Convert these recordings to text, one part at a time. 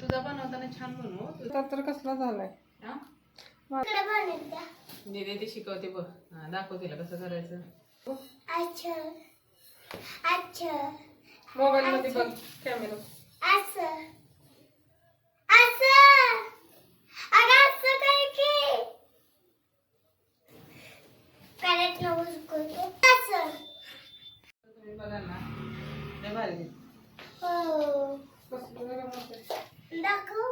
तुझा बनवताना छान बनव. तुझा तर कसला झालाय. दीदी ती शिकवते बघ. दाखव तिला कसं करायचं. अच्छा अच्छा मोबाईल मध्ये बघ कॅमेरा. असं असं अगं असं काय की परत नवस करतो असं. तुम्ही बघा ना लय भारी दिसतं. हो कसलं गरम होतंय. दाखव.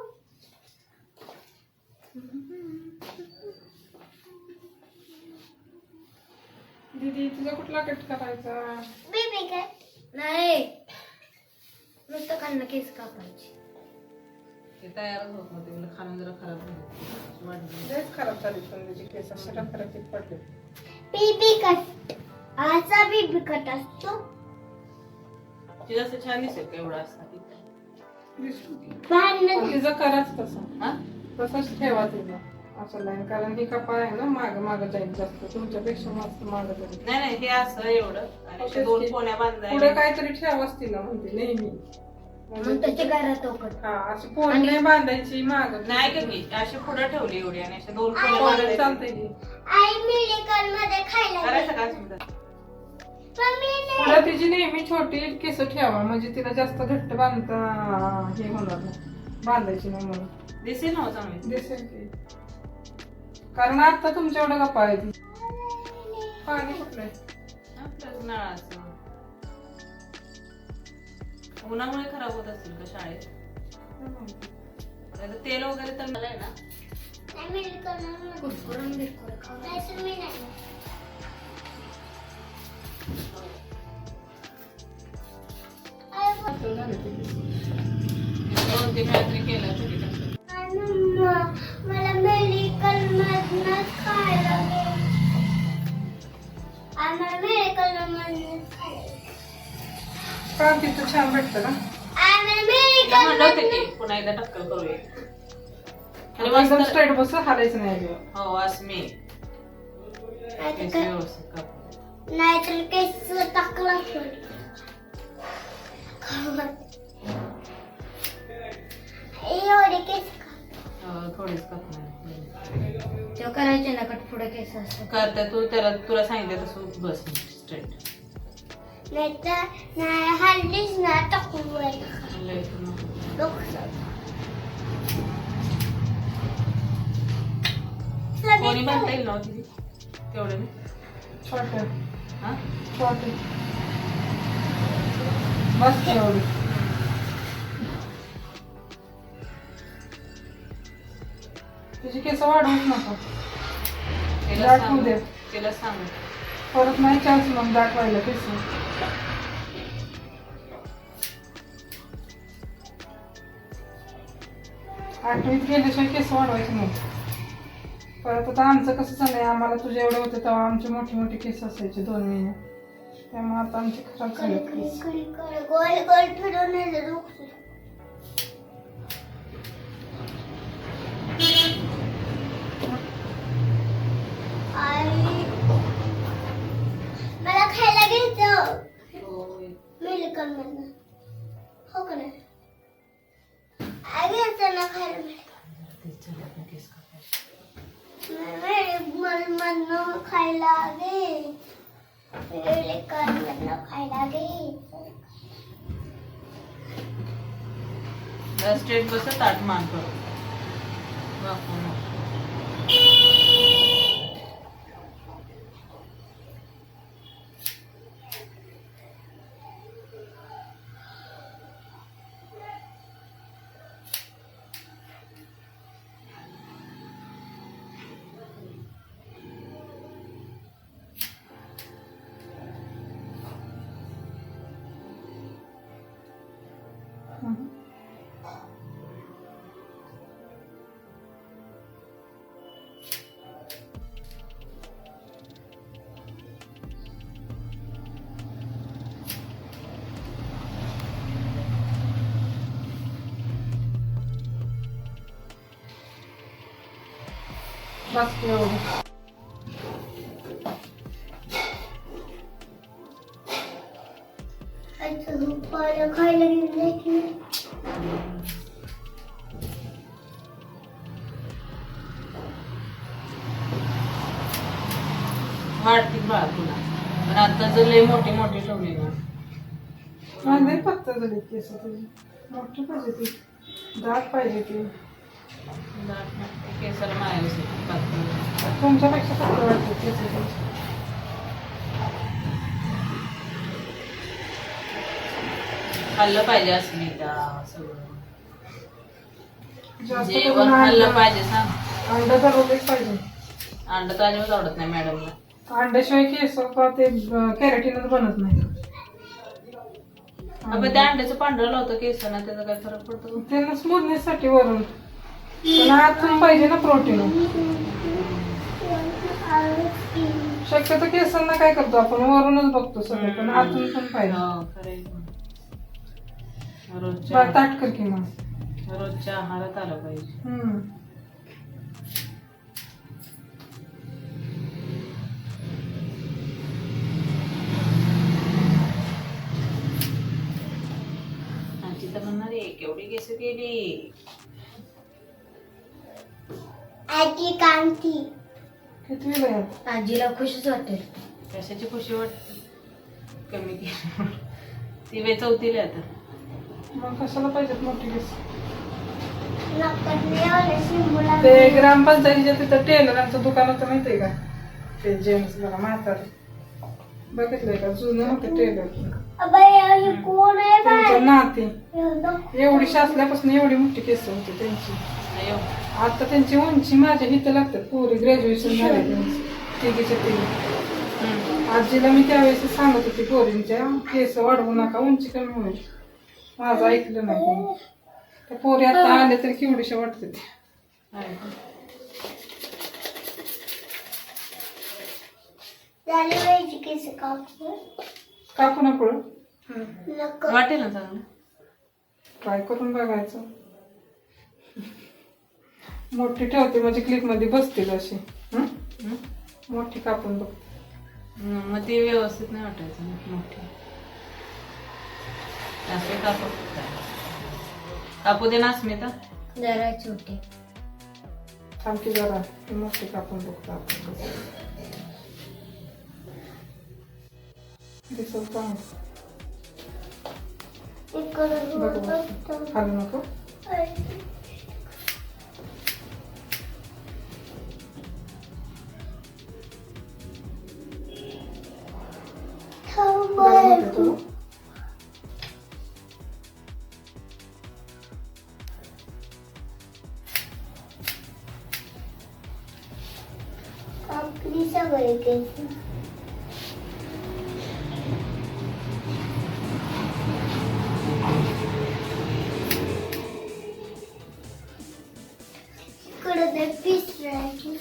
दीदी तुझा कुठला कट करायचा. बेबी कट नाही नुसतं खाणं केस कापायची. ते तयारच होत नव्हते. मला खाणं जरा खराब झालं. वाटलं लयच खराब झाली पण तुझी केस असे रखरखीत पडले. बेबी कट असा बेबी कट असतो. ते जास्त छान दिसेल का एवढा असता ती. भांडण तिचं कराच तसं. हा तसंच ठेवा तिला असं लाईन. कारण ही कपाळ आहे ना माग जाईल जास्त. तुमच्यापेक्षा मस्त माग जाईल. नाही नाही हे असं एवढं आणि अशा दोन कोण्या पुढे बांधायला. काहीतरी ठेवाच तिला म्हणते नेहमी. त्याच्या घरात ओकट. हा अशी पोळी नाही बांधायची माग. नाही का की अशी पुढे ठेवली एवढी आणि अशा दोन कोण्या चालतंय बांधायच्या. की. आई मेडिकल मध्ये खायला करायचं गेली. का सुद्धा. पुढे तिची नेहमी छोटी केस ठेवा म्हणजे तिला जास्त घट्ट बांधता हे होणार नाही. बांधायची नाही म्हणून दिसेल ना हो चांगली. दिसेल की. कारण आता तुमच्या एवढं कपाळ आहे ती. पाणी कुठलंय. आपल्याच नळाचं. उन्हामुळे खराब होत असतील का शाळेत. आता तेल वगैरे तर मिळालंय ना. नाही मेडिकल कुरकुरून बिरकुर खाऊ. नाही तुम्ही नाही. झाले ते केस. 2-3 वेळा तरी केलं तरी टाकलं. मला मेडिकल मधनं खायला आम्हाला मेडिकल मधनं खायला का तिथं छान भेटतं ना. आम्हाला तिला मेडिकल म्हणलं होतं की पुन्हा एकदा टक्कल करूया. आणि एकदम मस्त स्ट्रेट बस हालायचं नाही अजिबात. हो असं मी केस व्यवस्थित कापू. नाहीतर केस टाकला एवढे केस थोडीच कापणार. तो करायचे ना कट पुढे केस असतो. करता तू त्याला तुला सांगितलं तसं बस स्ट्रेट. नाही तर नाही हल्लीच ना टाकून कोणी बांधता येईल ना किती तेवढे मी. छोटे हा छोटे बस एवढी. तुझी केस वाढवूच नको. तिला दाट सांग होऊ दे. तिला सांग. परत नाही चान्स मग दाट व्हायला केस. आठवीत गेल्याशिवाय केस वाढवायचे नाही. परत आता आमचं कसं झालंय आम्हाला तुझे एवढे होते तेव्हा आमचे मोठे मोठे केस असायचे 2 महिने. त्यामुळे आता आमचे खराब झाले केस. गोल गोल फिरवून मला खायला घ्यायचं मेडिकल मधनं. हो का नाही घ्यायचं ना खायला मधनं खायला घे. मेडिकल मधनं खायला घे. स्ट्रेट बस ताट मान करू. बस एवढं. खायला घेऊन वाढतील बाळा पुन्हा. पण आता जर लय मोठी मोठी ठेवली ना नाही फक्त झाली केस तुझी मोठी पाहिजे ती दाट पाहिजे ती दाट नाही, केसाला माया बसते पातळ. तुमच्यापेक्षा फक्त वाटते केस तुझी. खाल्लं पाहिजे असं त्या सगळं जास्त जेवण करून खाल्लं अंडा पाहिजे सांग. अंडा तर रोजच पाहिजे. अंड तर अजिबात आवडत नाही मॅडमला. अंड्याशिवाय केस का ते कॅरेटीनच बनत नाही. आपण त्या अंड्याचं पांढरं लावतो केसांना, त्याचा काय फरक पडतो? त्यांना स्मूथनेससाठी वरून पण आतून पाहिजे ना प्रोटीन. शक्यतो केसांना काय करतो आपण वरूनच बघतो सगळं पण आतून पण पाहिजे. हो, खरं आहे. बरं, रोजच्या ताट कर की मग. रोजच्या आहारात आलं पाहिजे. आजी तर म्हणणार आहे केवढी केस केली. आजी कांती. किती वेळ आहे? आजीला खुशच वाटेल. कशाची खुशी वाटते कमी केली. ती वे चौथीला आहे आता. मग कशाला पाहिजेत मोठी केस? ते ते ग्रामपंचायतीच्या तिथं टेलरांचं दुकान होतं माहितीये का? ते जेम्स बघा म्हातारे बघितलंय का? जुनं होतं टेलर. कोण आहे त्यांच्या नाती बाय? एवढी असल्यापासून एवढी मोठी केस होती त्यांची. अयो, आता त्यांची उंची माझ्या इथं लागतात. पुरी ग्रॅज्युएशन झाले त्यांची तिघीच्या तिघी. आजीला मी त्यावेळेस सांगत होती पोरींच्या केस वाढवू नका उंची कमी होईल. माझं ऐकलं नाही कोणी. त्या पोरी आता आल्या तरी केवढीशा वाटते ते. आहे. झाली पाहिजे केस कापू. काकू ना पुढं नको. वाटेल ना चांगलं. ट्राय करून बघायचं. मोठी ठेवते म्हणजे क्लिप मध्ये बसतील अशी. मोठी कापून बघ. मग ते व्यवस्थित नाही वाटायचं मोठी. असं कापू दे ना अस्मिता. जरा छोटे. थांबकी जरा ती मोठी कापून बघतो आपण कसं दिसत का? खाली नको. गरम होते तुला? आपली सगळे केस. इकडे ते पीस राहायची.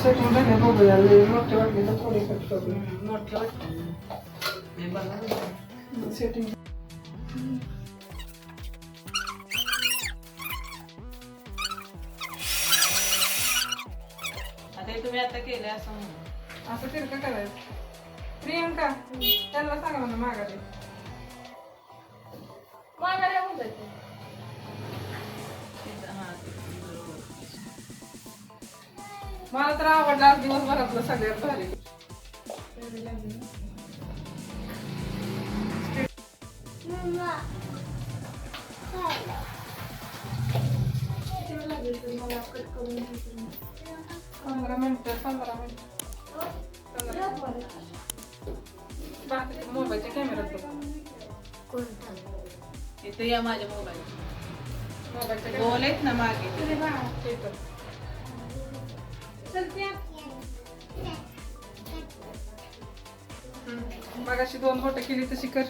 सेटिंग झाले बघूया. मोठे वाटले तर थोडे कट करूया. मोठे वाटतं मी बघा. सेटिंग आता हे तुम्ही आता केले असं म्हणून. असं तिरकं करायचं. प्रियंका त्यांना सांगा म्हणा माघारी माघारी होऊन जायचं. हा. मला तर आवडला आज दिवसभरातलं सगळ्यात भारी. मम्मा. 15 मिनिटं बाकी मोबाईलच्या कॅमेऱ्यात बघ. कोणता? इथे या माझ्या मोबाईल. मोबाईलच्या गोल आहेत ना मागे. मग अशी 2 बोटं केली तशी कर.